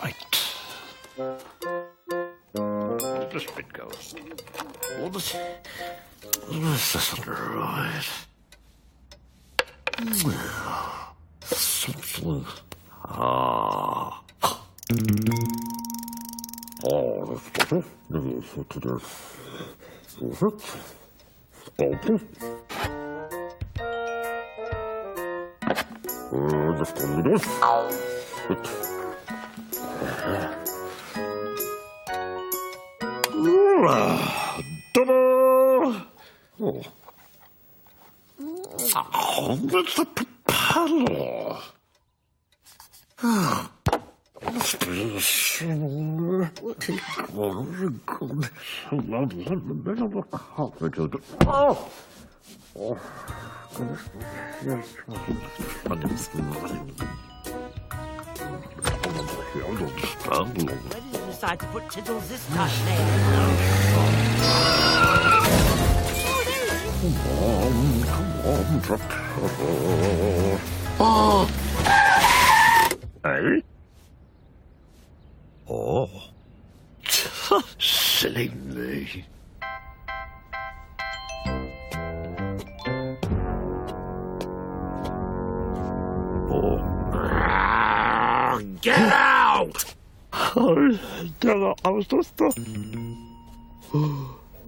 Right. Where does this bit go? What is this right? Something. Ah. Oh, that's better. Just a little. Ta-da! Oh. Oh, that's a paddle. Must be somewhere. Oh! Oh, goodness. Yes. Where did you decide to put Tiddles this time, Ned? Come on, drop. Oh! Hey? Oh. Silly me. Oh. Get out! I was just...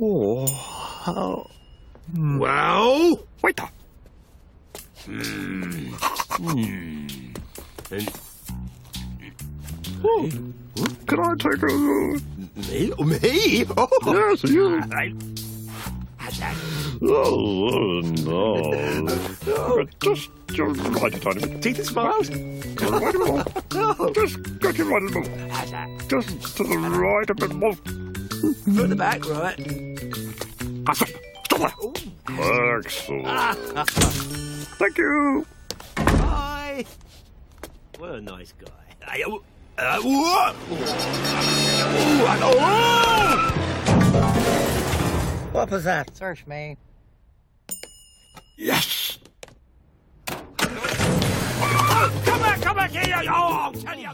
Oh, how... Well... Wait up! Oh, can I take a... Me? Me? Oh. Yes, you. Oh, no. Just right a tiny bit. Teeth and smiles? Right a more. Just get it right a more. Just to the right a bit more. Put the back, right? Stop there. Excellent. Thank you. Bye. What a nice guy. What was that? Search me. Yes. Come back here! Oh, I'll tell you.